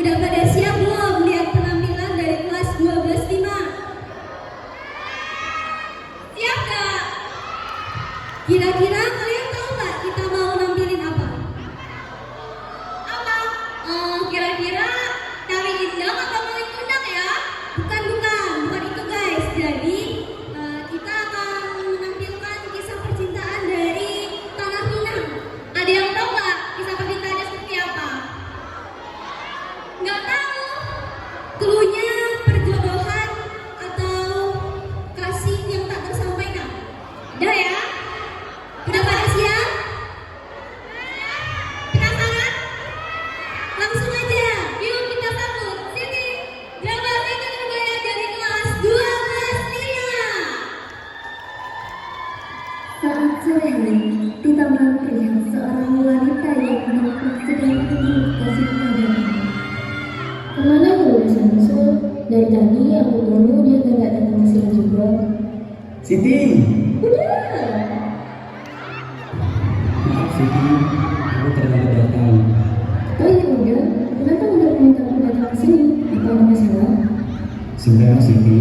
Udah pada siap belum lihat penampilan dari kelas 12-5? Siap gak? Kira-kira kalian tahu nggak kita mau nampilin apa? Apa? Kira-kira tari indang atau maling kundang ya? Bukan itu guys. Jadi kita akan menampilkan kisah percintaan dari Tanah Minang. Ada yang tahu nggak kisah percintaannya seperti apa? Nggak tahu? Cluenya perjodohan atau kasih yang tak tersampaikan? Udah ya? Udah pada siap? Penasaran? Langsung aja, yuk kita sambut. Sini, gambar itu terbanyak dari kelas 12-5. Saat sore hari, di taman terlihat seorang wanita yang mengaku sedang tunggu kasih padanya. Kemana kamu Samsul? Dari tadi aku tunggu dia nggak datang ke sini juga. Siti, Udah. maaf Siti, aku terlambat datang. Oh iya udah. Kenapa nggak minta aku datang ke sini? Apa ada masalah? Sebenarnya Siti,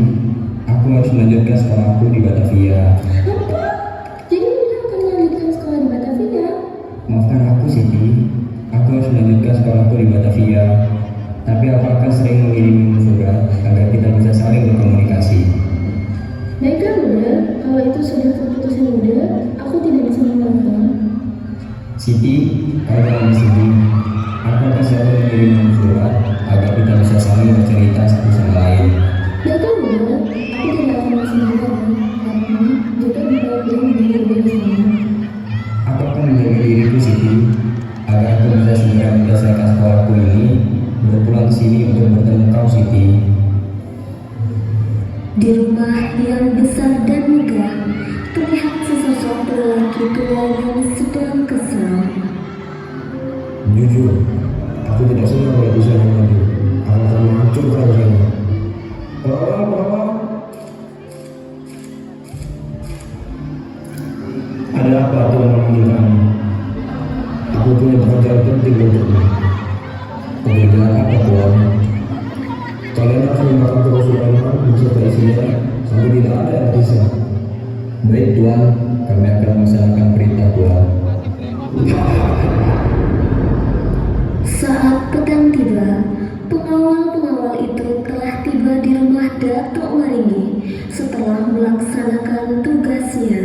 aku harus melanjutkan sekolahku di Batavia. Apa? Jadi udah akan melanjutkan sekolah di Batavia? Maafkan aku Siti, aku harus melanjutkan sekolahku di Batavia. Tapi aku akan sering mengirim surat agar kita bisa saling berkomunikasi. Baiklah Bunda, kalau itu sudah keputusan Bunda, aku tidak bisa menolaknya. Siti, kalau kamu sedih, aku akan selalu mengirim surat agar kita bisa saling bercerita satu sama lain. Baiklah Bunda, aku tidak akan bisa menolaknya, tapi juga dibawa menjadi lebih besar. Aku akan menjaga diriku Siti, agar aku bisa segera menyelesaikan sekolahku ini, berpulang ke sini untuk bertemu kau Siti. Di rumah yang besar dan megah, terlihat sesosok lelaki tua yang sedang kesal. Jujur, aku tidak senang kalau bisa maju. Aku akan menghancurkan kamu. Tolong. Ada apa Tuhan memanggil kamu? Aku punya pekerjaan penting untukmu. Pekerjaan apa Tuhan? Kalian harus memakan terus Sulaiman beserta istrinya sampai tidak ada yang bisa. Baik Tuhan, kami akan melaksanakan perintah Tuhan. Saat petang tiba, pengawal-pengawal itu telah tiba di rumah Datuk Maringgi setelah melaksanakan tugasnya.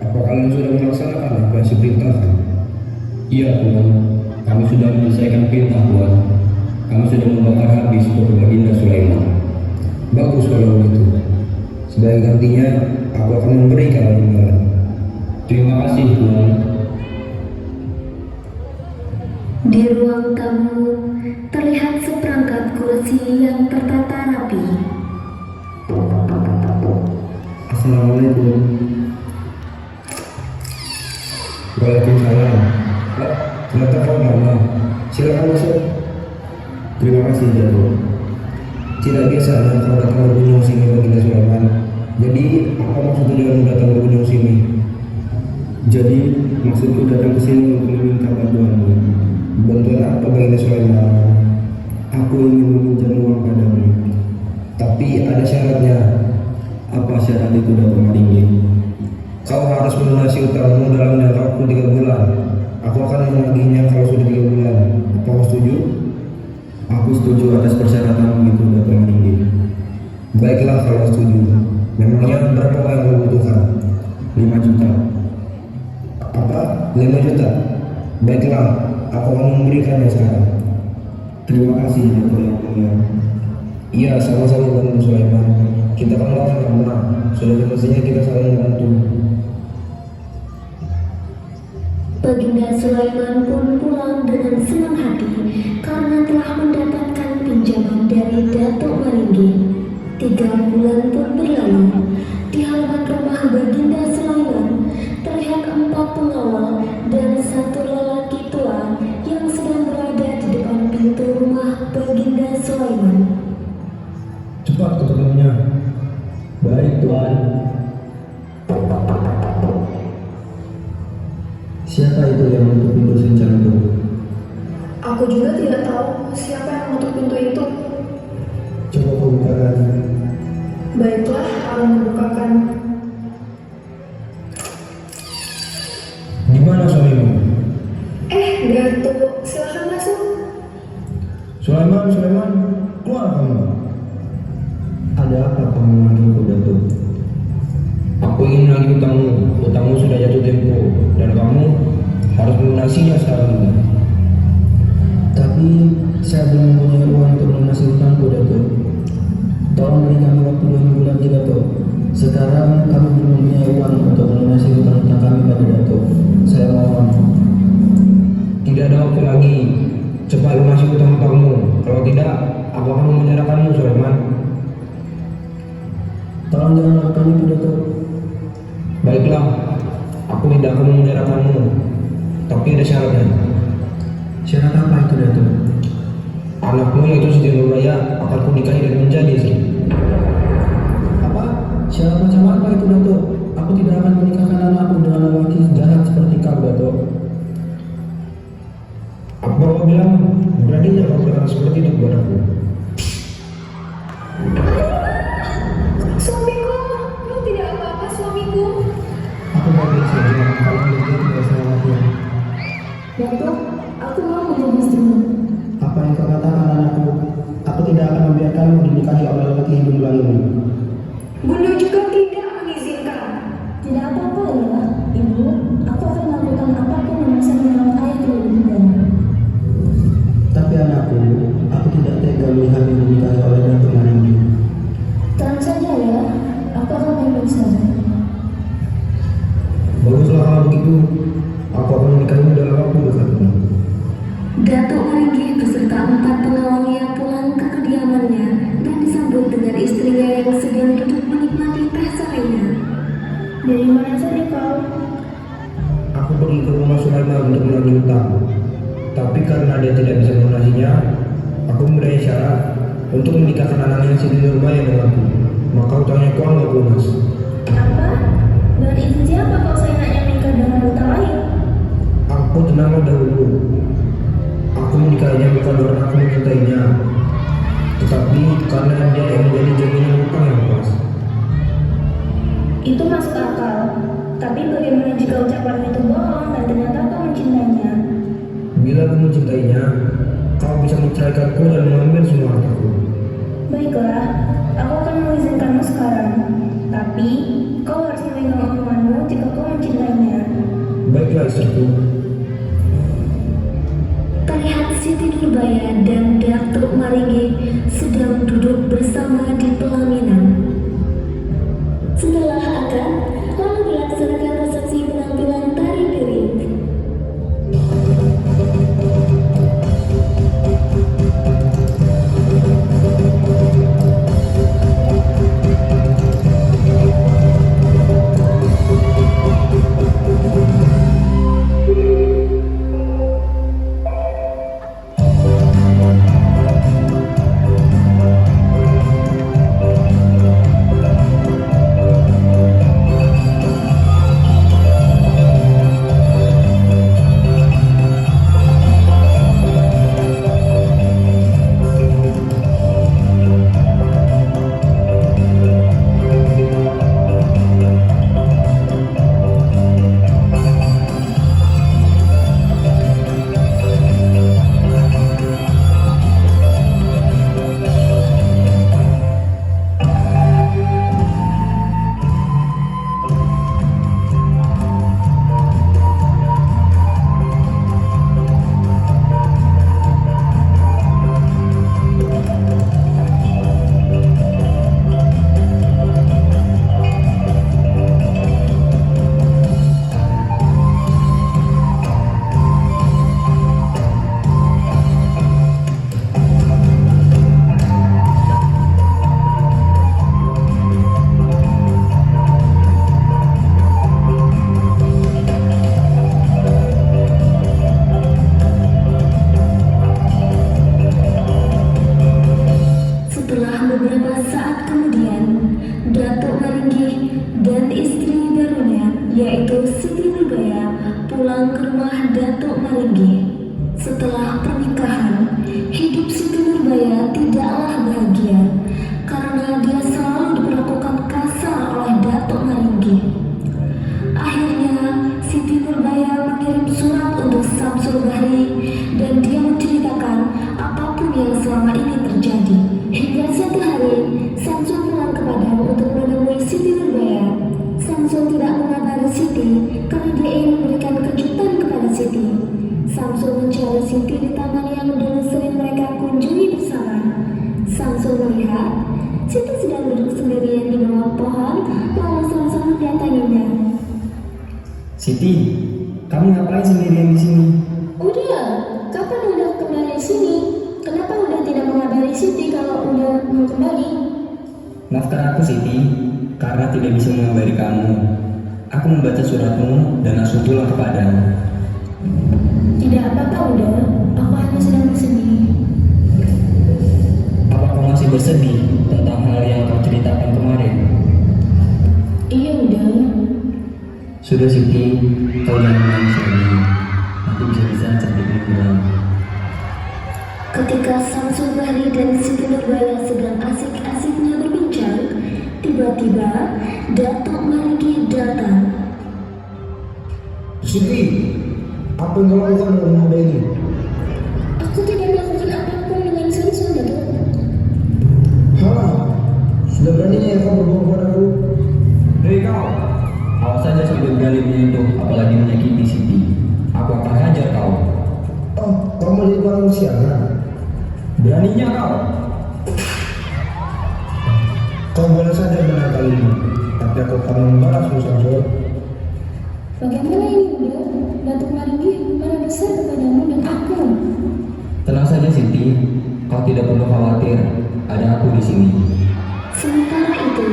Apa kalian sudah melaksanakan apa yang saya perintahkan? Iya Tuhan, kami sudah menyelesaikan perintah Tuhan. Kami sudah membakar habis toko Baginda Sulaiman. Bagus kalau begitu. Sebagai gantinya, aku akan memberikan imbalan. Terima kasih Tuhan. Di ruang tamu, terlihat seperangkat kursi yang tertata rapi. Assalamualaikum. Waalaikumsalam. Ternyata kau lama. Silakan masuk. Terima kasih Datuk. Tidak biasanya kau datang berkunjung sini Baginda Sulaiman. Jadi apa maksud tujuanmu datang berkunjung sini? Jadi maksudku datang ke sini untuk meminta bantuanmu. Bantuan apa Baginda Sulaiman? Aku ingin meminjam uang padamu. Tapi ada syaratnya. Apa syarat itu Datuk Maringgi? Kau harus melunasi utangmu dalam jangka waktu 3 bulan. Aku akan menagihnya kalau sudah 3 bulan. Apa kau setuju? Aku setuju atas persyaratan itu Datuk Maringgi. Baiklah kalau setuju. Memangnya berapa yang kau butuhkan? 5 juta. Apa? 5 juta? Baiklah, aku akan memberikannya sekarang. Terima kasih Datuk yang mulia. Iya, sama-sama Baginda Sulaiman. Kita kan lawan karena sudah semestinya kita saling membantu. Baginda Sulaiman pun pulang dengan senang hati karena telah mendapatkan pinjaman dari Datuk Maringgi. 3 bulan pun berlalu. Di halaman rumah Baginda Sulaiman terlihat 4 pengawal dan 1 lelaki tua yang sedang berada di depan pintu rumah Baginda Sulaiman. Cepat ketemunya. Baik Tuan. Siapa itu yang menutup pintu sencang itu? Aku juga tidak tahu Datuk, silakan masuk. Sulaiman, keluar kamu. Ada apa kamu memanggilku, Datuk? Aku ingin menagih hutangmu sudah jatuh tempo, dan kamu harus melunasinya sekarang ini. Tapi saya belum punya uang untuk melunasi hutangku, Datuk. Tolong beri kami waktu 2 minggu lagi, Datuk. Sekarang kami belum punya uang untuk melunasi hutang-hutang kami pada Datuk. Saya mohon. Tidak ada waktu lagi. Cepat lunasi hutang-hutangmu. Kalau tidak, aku akan memenjarakanmu, Sulaiman. Tolong jangan lakukan itu, Datuk. Baiklah, aku tidak akan memenjarakanmu. Tapi ada syaratnya. Syarat apa itu, Datuk? Anakmu yaitu Siti Nurbaya akan kunikahi dan menjadi istri. Apa? Syarat macam apa itu, Datuk? Aku tidak akan menikahkan anakku dengan lelaki jahat seperti kau, Datuk. Bapak bilang, beraninya kau berkata seperti itu kepadaku. Suamiku, lu tidak apa-apa suamiku. Aku baik-baik saja, kalau dia tidak selamatnya. Datuk, aku mau menjadi istrimu. Apa yang kau katakan, anakku? Aku tidak akan membiarkanmu dinikahi oleh lelaki hidung belang ini. Bunda juga tidak mengizinkan. Tidak apa-apa ya, Ibu. Aku akan melakukan apapun yang bisa menolong ayah terlebih dahulu. Tapi anakku, aku tidak tega melihatmu dinikahi oleh Datuk Maringgi. Tenang saja ya, aku akan baik-baik saja. Baguslah kalau begitu, aku akan menikahimu dalam waktu dekat ini. Datuk Maringgi beserta 4 pengawalnya pulang ke kediamannya dan disambut dengan istrinya yang sedang duduk menikmati teh sarainya. Dari mana saja kau? Aku pergi ke rumah Sulaiman untuk menagih hutang. Tapi karena dia tidak bisa melunasinya, aku memberi syarat untuk menikahkan anaknya Siti Nurbaya denganku. Maka hutangnya ku anggap lunas. Apa? Dengan izin siapa kau seenaknya menikah dengan buta lain? Aku tenanglah dahulu. Aku menikahinya bukan karena aku mencintainya, tetapi karena dia yang menjadi jaminan hutang yang pas. Itu masuk akal. Tapi bagaimana jika ucapan itu bohong dan ternyata kau mencintainya? Bila aku mencintainya, kau bisa menceraikanku dan mengambil semua hartaku. Baiklah, aku akan mengizinkanmu sekarang. Tapi kau harus memegang omonganmu jika kau mencintainya. Baiklah, istriku. Terlihat Siti Nurbaya dan Datuk Maringgi sedang duduk bersama di pelaminan. Setelah akad, lalu dilaksanakan resepsi penampilan tari piring. Setelah pernikahan, hidup Siti Nurbaya tidaklah bahagia karena dia selalu diperlakukan kasar oleh Datuk Maringgi. Akhirnya, Siti Nurbaya mengirim surat untuk Samsul Bahri berbicara Siti di taman yang dulu sering mereka kunjungi bersama. Samsul melihat Siti sedang duduk sendirian di bawah pohon, lalu Samsul mendatanginya. Siti, kamu ngapain sendirian di sini? Udah, kapan udah kembali sini? Kenapa udah tidak mengabari Siti kalau udah mau kembali? Maafkan aku Siti, karena tidak bisa mengabari kamu. Aku membaca suratmu dan langsung pulang kepadamu. Tidak apa-apa udah, aku hanya sedang bersedih. Apa kau masih bersedih tentang hal yang kau ceritakan kemarin? Iya udah. Sudah Siti, kau jangan menangis lagi. Aku bisa-bisa cantik bilang. Ketika Samsul Bahri dan Siti Nurbaya sedang asik-asiknya berbincang, tiba-tiba Datuk Maringgi datang. Siti, apa yang kau lakukan dengan muda ini? Aku tidak melakukan apapun dengan Samsul, Datuk. Halah, sudah beraninya kau berbohong padaku. Hei kau, awas saja sampai berani menyentuh, apalagi menyakiti Siti. Aku akan hajar kau. Oh, kau mau jadi manusia kan? Beraninya kau. Kau boleh saja menang kali ini, tapi aku akan membalasmu Samsul. Bagaimana ini udah? Datuk Maringgi marah besar kepadamu dan aku. Tenang saja Siti, kau tidak perlu khawatir, ada aku di sini. Sementara itu,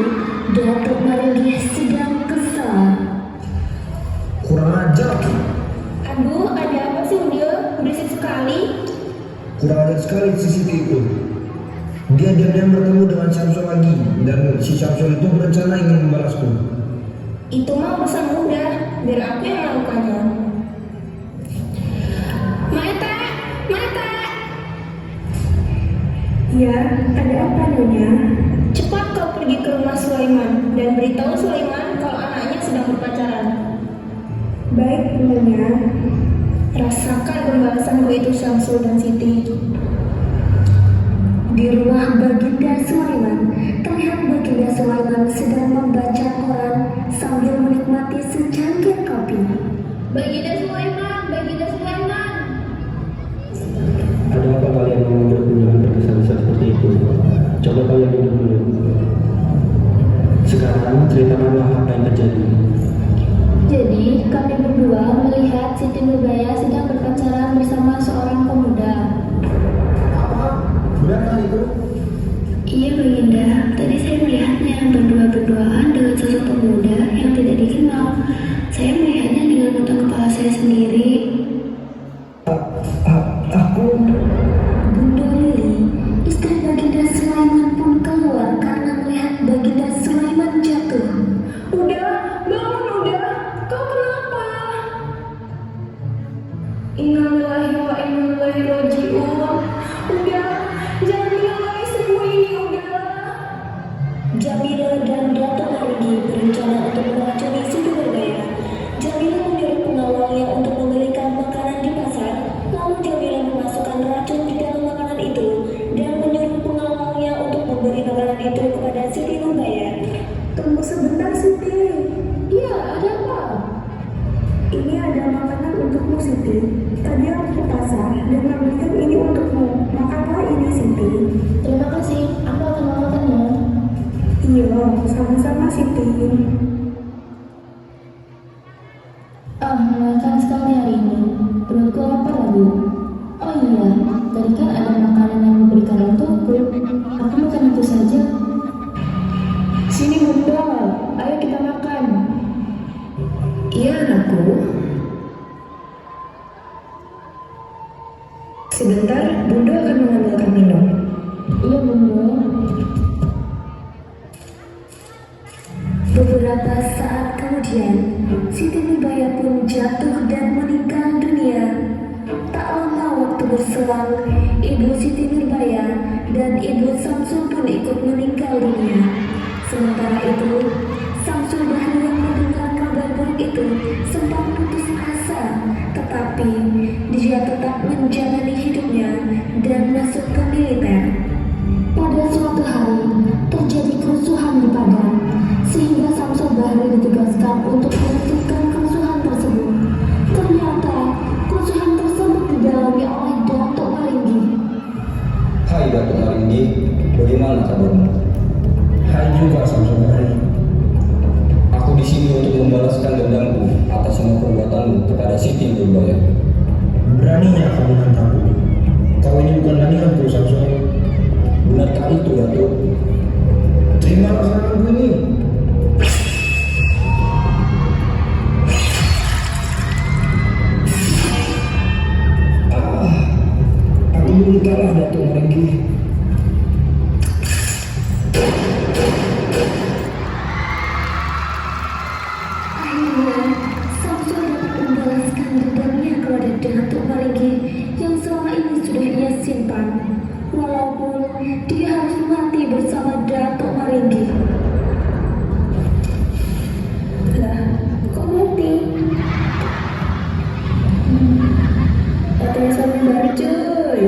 Datuk Maringgi sedang kesal. Kurang ajar. Aduh, ada apa sih udah? Berisik sekali. Kurang ajar sekali si Siti itu. Dia diam-diam bertemu dengan Samsul lagi, dan si Samsul itu berencana ingin membalasku. Itu mah urusan mudah, biar aku yang melakukannya. Mata, mata. Ya, ada apa Nyonya? Cepat kau pergi ke rumah Sulaiman dan beritahu Sulaiman kalau anaknya sedang berpacaran. Baik Nyonya. Rasakan pembalasanku itu Samsul dan Siti. Di rumah Baginda Sulaiman, terlihat Baginda Sulaiman sedang membaca koran sambil menikmati secangkir kopi. Baginda Sulaiman, Baginda Sulaiman. Ada apa kalian mengundur kunjungan tergesa-gesa seperti itu? Coba kalian duduk dulu. Sekarang ceritakanlah apa yang terjadi. Jadi, kami berdua melihat Siti Nurbaya sedang berpacaran bersama seorang pemuda. Apa? Benarkah itu? Iya Baginda, tadi saya melihatnya berdua-berduaan dengan sosok pemuda yang tidak dikenal. Saya melihatnya dengan mata kepala saya sendiri. Aku... Bunda Lili, istri Baginda Sulaiman pun keluar karena melihat Baginda Sulaiman jatuh. Udah, bangun udah. Kau kenapa? Innalillahi wa inna ilaihi raji'un. Udah, jangan tinggalkan istrimu ini, udah. Jamila dan Datuk Maringgi berencana untuk meracuni Siti Nurbaya. Jamila menyuruh pengawalnya untuk membelikan makanan di pasar, lalu Jamila memasukkan racun di dalam makanan itu dan menyuruh pengawalnya untuk memberi makanan itu kepada Siti Nurbaya. Tunggu sebentar Siti. Iya, ada apa? Ini ada makanan untukmu Siti. Tadi aku ke pasar dan membelikan ini untukmu. Makanlah ini Siti. Terima kasih, aku akan memakannya. Iya, sama-sama Siti. Melelahkan sekali hari ini. Perutku lapar lagi. Oh iya, tadi kan ada makanan yang diberikan untukku. Aku makan itu saja. Sini Bunda, ayo kita makan. Iya anakku. Sebentar, Bunda akan mengambilkan minum. Iya Bunda. Beberapa saat kemudian, Siti Nurbaya pun jatuh dan meninggal dunia. Tak lama waktu berselang, Ibu Siti Nurbaya dan Ibu Samsul pun ikut meninggal dunia. Sementara itu, Samsul Bahri yang mendengar kabar buruk itu sempat putus asa, tetapi dia tetap menjalani hidupnya dan masuk ke militer. Pada suatu hari, terjadi kerusuhan di Padang, sehingga Samsul Bahri ditugaskan untuk menertibkan kerusuhan tersebut. Ternyata, kerusuhan tersebut di dalamnya Datuk Maringgi, bagaimana kabarmu? Hai juga Samsonari. Aku di sini untuk membalaskan dendamku atas semua perbuatanmu kepada Siti Nurbaya. Beraninya kau menantangku. Kau ini bukan tandinganku, Samson. Benarkah itu, Datuk? Terimalah seranganku ini. Aku belum kalah, Datuk Maringgi. Akhirnya, Samson dapat membalaskan dendamnya kepada Datuk Maringgi yang selama ini sudah ia simpan, walaupun dia harus mati bersama Datuk Maringgi. Lah, kok mati? Katanya sampai baru cuy.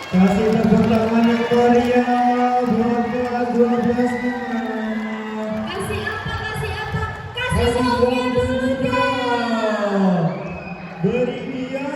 Kasih tepuk tangan yang meriah buat lagu 12 Kasih apa? Kasih apa? Kasih Kasih uangnya uang dulu dulu dong. Beri dia